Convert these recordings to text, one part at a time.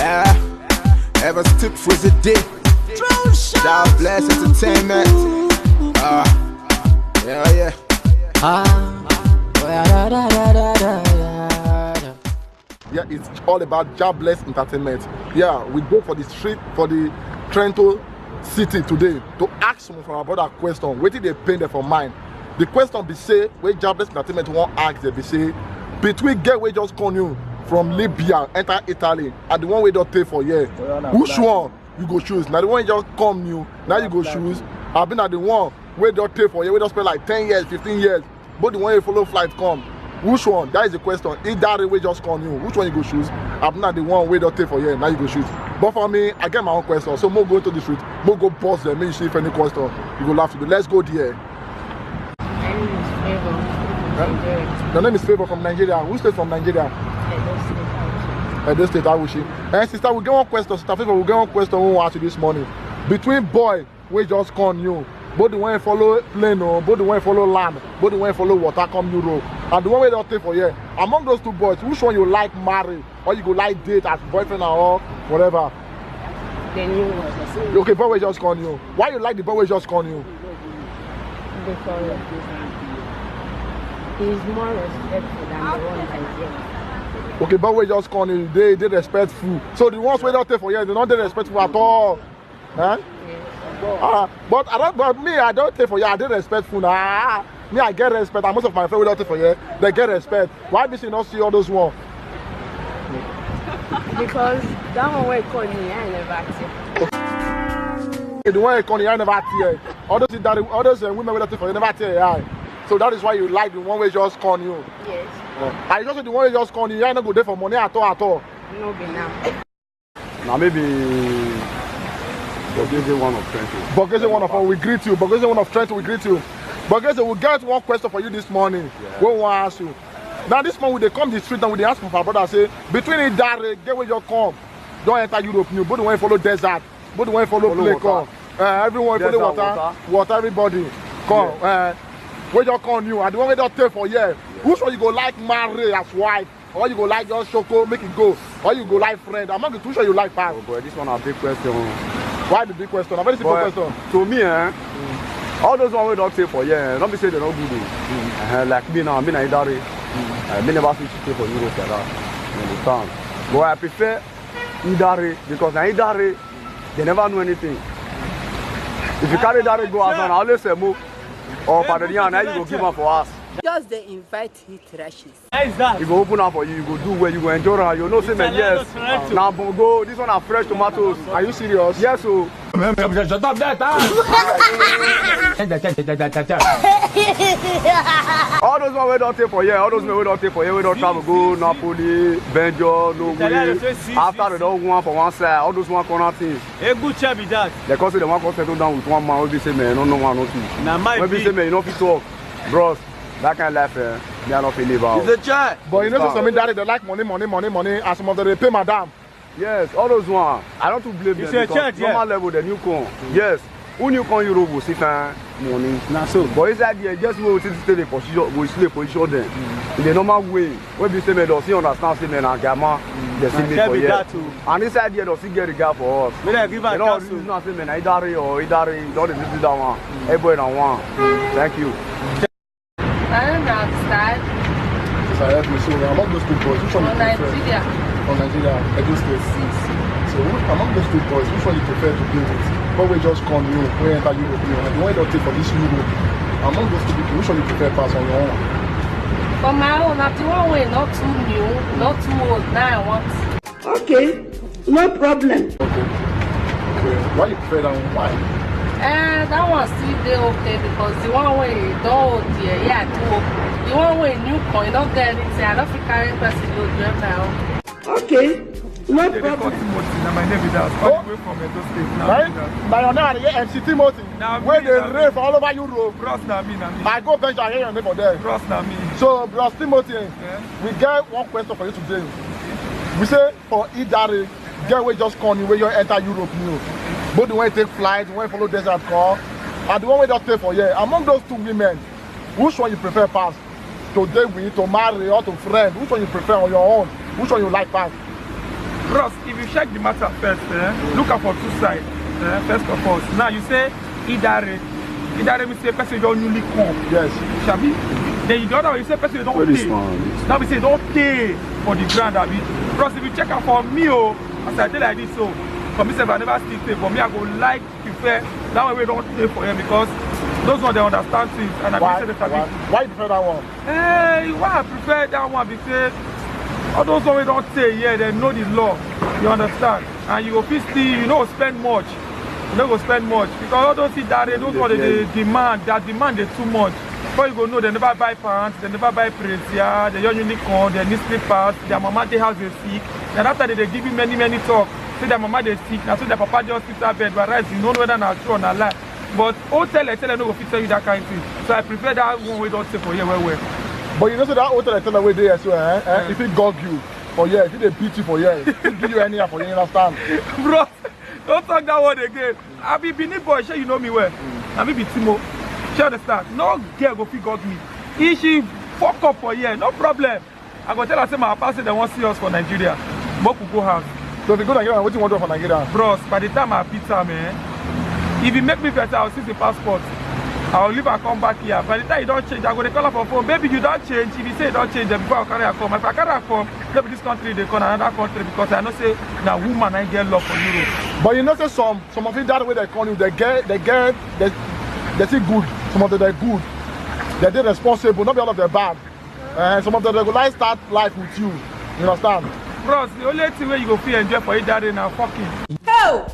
Yeah, ever tip for the day. God bless entertainment. Yeah. Yeah, it's all about God bless entertainment. Yeah, we go for the street, for the Trento city today to ask some of our brother question. What did they paint there for mine? The question be say, where God bless entertainment won't ask, they be say, between get we just call you from Libya, enter Italy, and the one we don't pay for here. Which one you go choose? Now the one just come new, now you go choose. I've been at the one we don't pay for here, we just spend like 10 years, 15 years. But the one you follow flight come. Which one? That is the question. If that way just come new, which one you go choose? I've been at the one we don't pay for here, now you go choose. But for me, I get my own question. So more go to the street, more go boss them, make see if any question you go laugh to do. Let's go there. My name is Favor. Huh? Your name is Favor from Nigeria. Who stays from Nigeria? Edo State, Awushi. And sister, we get one question. Sister Favor, we get one question we want to ask you this morning. Between boy, we just come you. Both the one follow plane, both the one follow land, both the one follow water come Europe. And the one we don't take for here. Among those two boys, which one you like marry? Or you go like date as boyfriend or whatever? The new one. Okay, boy we just call you. Why you like the boy we just call you? Because he's more respectful than the one I get. Okay, but we just call you, they respectful. So the ones we don't take for here, they're not respectful at all. Huh? Yes. But me, I don't take for you, I did respectful. Me, I get respect. And most of my friends we don't take for you, they get respect. Why do you not see all those ones? Because that one way call me, I never take. Okay, the one you call you, I never take. Others women we don't take for you, never take. So that is why you like the one we just call you. Yes. I just the one we just call you, I not go there for money at all. No be now. Now maybe Bogeze one of Trento. Bogeze one of us, we greet you. Bogeze one of Trento, we greet you. Bogeze, we get one question for you this morning. Yeah. We want to ask you. Now this morning, they come the street and we ask for our brother, say, between it that, get where you come, don't enter Europe new. Both the one follow desert, both the one follow play, come. Everyone follow water, everybody. Come. Yeah. Where you come new, and the one we don't take for here. Yeah. Which one you go like marry as wife? Or you go like just Shoko, make it go? Or you go like friend? Among the two sure you like pass. Oh boy, this one a big question. Why the big question? A very simple question. To me, all those one we don't take for here, don't be say they don't good. Like me now, me na Idari. Me never switch to for Europe like that. You understand? But I prefer Idari because na Idari, they never know anything. If you carry Idari go outside, I always say move. Or Padania, now you go give up for us. Just they invite heat rashes. You go open up for you, you go do where you go enjoy. You know, say man, yes. Now go. This one are fresh tomatoes. Are you serious? Yes, so. Shut up that time. All those one we don't take for here, all those men we don't take for here, we don't travel go Napoli, Benjo, no way. After they don't one for one side, all those one corner things. A good chap be that. They cause they want to settle down with one man, we be say man, no one, no two. Now my when we say man, you know fit talk, bros. That kind of life, they are not feeling about. It's a chat. But you know, something that they like money, and some of them they pay madam. Yes, all those one. I don't to blame them because normal level the new con. Yes, when you come Europe, we see money. Now so. But inside there, just we will stay the position, we still position them in the normal way. When we say men don't see understand, say men and gamma, they see me for here. And inside there, don't see get regard for us. Me give a cash. You know, not say men Idari or Idari, don't visit that one. Everybody on one. Thank you. I don't understand. So help me. So among those two boys, which one you prefer? Nigeria. On Nigeria, Edo State. So among those two boys, which one you prefer to be with? But we just come you, we enter Europe, and the one you don't take for this Europe. Among those two people, which one you prefer pass on your own? For my own, I'm the one way not too new, not too old. Now I want. Okay, no problem. Okay. Why you prefer that one? Why? That one still dey okay because the one way don't old there, yeah, too old. The one way new coin, you don't get anything. I don't feel carrying person to drive now. Okay, no problem. My name is that. All the way from Edo State now. Right? Now you're not MC Timothy. Where they rave all over Europe. Bros na me. I go bench and hear your name for there. Bros na me. So, Bros Timothy, we get one question for you today. We say for Idari, get where just come where you enter Europe new. Both the one you take flights, the one you follow desert car, and the one we just pay for here. Among those two women, which one you prefer pass? To date with, to marry, or to friend? Which one you prefer on your own? Which one you like pass? Bros, if you check the matter first, look at for two sides. First of all, now you say Idare means say person don't newly come. Yes. Shabi. Then the other one you say person don't pay. Now we say don't pay for the ground, Abi. Bros, if you check out for me, as I tell like this, so for me, I never still pay. For me, I go like prefer that way we don't pay for him because those ones they understand things and I say the why you prefer that one? Hey, why I prefer that one because all those ones we don't say they know the law. You understand? And you go still, you know, spend much. You don't go spend much because all those things that those ones they demand is too much. Before you go know they never buy pants, they never buy Precia, they use unicorn, they need slippers, their mama they house they sick. And after they give you many talk. Say their mama they sick, now so their papa just sits at bed, but right, you don't know whether that's true or not lie. But hotel no go fit tell you that kind of thing. So I prefer that one we don't say for here well. But you know so that hotel tell away there as well, if it gog you for years, if they beat you for years, if give you any for you understand. Bro, don't talk that word again. I be Benin boy, sure you know me well. I be Timo. Sure understand. No girl go fit gog me. If she fuck up for years, no problem. I go tell her say my papa say they want see us for Nigeria. But we go house. So if you go to Nigeria, what do you want to do for Nigeria? Bros, by the time I pizza, man, if you make me better, I'll see the passport. I'll leave and come back here. By the time you don't change, I'm going to call up on phone. Baby, you don't change. If you say you don't change, then before I carry a come. If I carry a come, maybe this country, they come another country because I know say, now woman, I get love for Europe. But you know say some of you that way they call you, they see good. Some of them they're good. They're responsible, not be all of them bad. Some of them they go like start life with you. You understand? Bros, the only thing where you go feel enjoy for it that now fucking. Oh!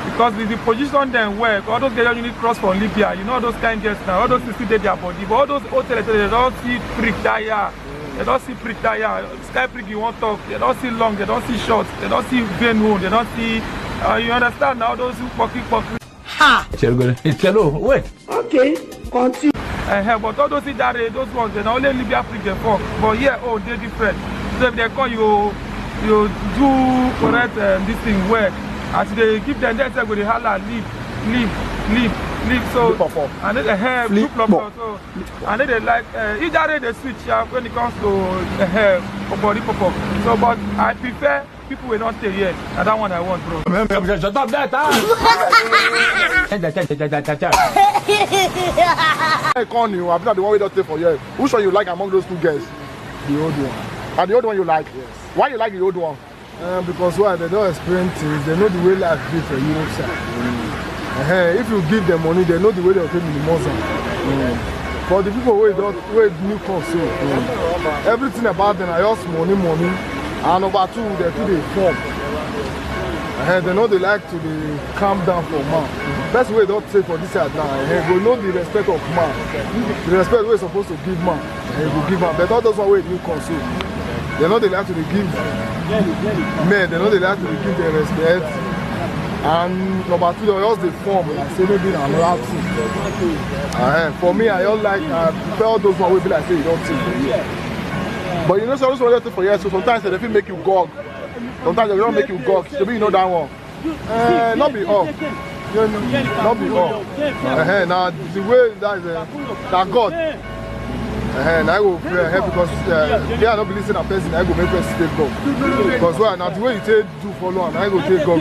Because if you position them well, all those girls you need cross from Libya, you know all those kind of girls now, all those still did their body, but all those hotels they don't see prick that year. They don't see prick that year. Sky prick you want talk, they don't see long, they don't see short, they don't see vein wound, they don't see you understand now those who pocky. Ha! Hello, wait. Okay, continue. But all those those ones, they only Libya prick they fuck. But yeah, they're different. So if they call you do correct this thing well. As they give them that, they go to holla, leave. So and then they have so and then they like either they switch when it comes to body pop up. So but I prefer people will not stay here. And that one I want, bro. Shut up that I call you, I'm not the one we don't stay for years. Which one you like among those two girls? The old one. And the old one you like? Yes. Why you like the old one? Because why they don't experience things, they know the way life is for Europe side. If you give them money, they know the way they'll take the most. For the people who new console, everything about them, I just money. And number two, they do the form. They know they like to calm down for man. That's the way they don't say for this side now. They know the respect of man. The respect we're supposed to give man. They will give man. But all those way new console. They know they like to give men, they know they like to give their respect. And number two, they just the form. I say maybe another thing. For me, I don't like prefer all those ones will be like say you don't take for years. But you know, so also take for years. So sometimes they feel make you gog. Sometimes they don't make you gog. So you know that one. Not be all. Not be all. Now the way that is that God. And I will pray because they are not believing a person, I will make us stay God. Because well, now the way you take do follow and I will take God.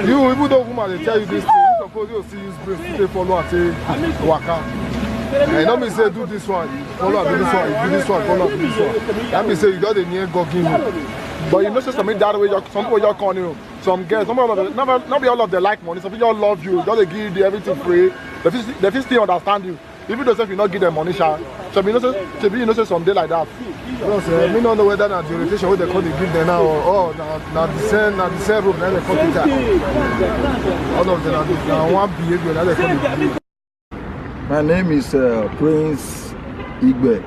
You even though woman they tell you this thing, you suppose you see use grace to stay follow and say waka. And don't me say do this one, follow and do this one, do this one, follow and do this one. That means say you got the near God give you. But you know just to make that way, some people just call you. Some girls, not be all of them like money, some people love you, just they give you everything free, they still understand you. Even though if you not give them money, so you know say someday like that. No, sir, me don't know whether that's the orientation what they call the give them now or now the same room now they call it. All of them now one behavior now they call it. My name is Prince Igbe,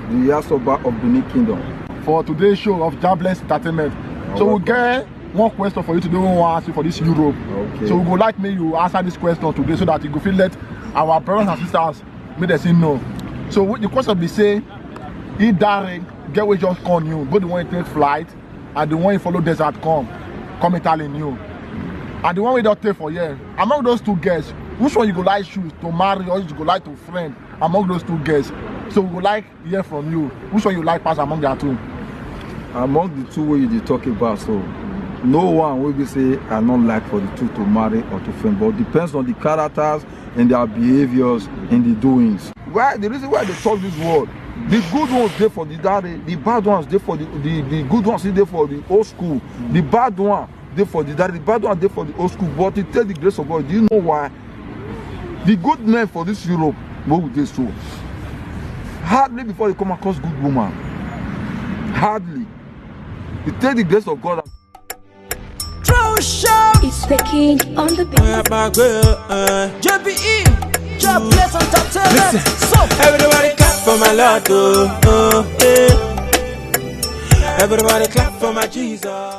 the Yasoba of Benin Kingdom. For today's show of Jobless Entertainment. So we'll get one question for you today. We want to ask you for this Europe. Okay. So we would like me you answer this question today so that you can let our brothers and sisters make them say no. So the question be say, if direct get we just call you, both the one you take flight and the one you follow desert come Italy new. And the one we don't take for years. Among those two girls, which one you go like choose to marry or you go like to friend among those two girls? So we would like to hear from you. Which one you like pass among the two? among the two way you dey talk about, so no one will be say I not like for the two to marry or to friend, but depends on the characters and their behaviors and the doings. Why the reason why they talk this word, the good ones there for the daddy, the bad ones there for the good ones there for the old school, the bad one there for the daddy, the bad one there for the old school. But it tell the grace of God, do you know why? The good men for this Europe, what would they show? Hardly before they come across good woman. Hardly. It tell the grace of God. It's the king on the beat. JBE, Jobless Entertainment. So everybody clap for my Lord, Everybody clap for my Jesus.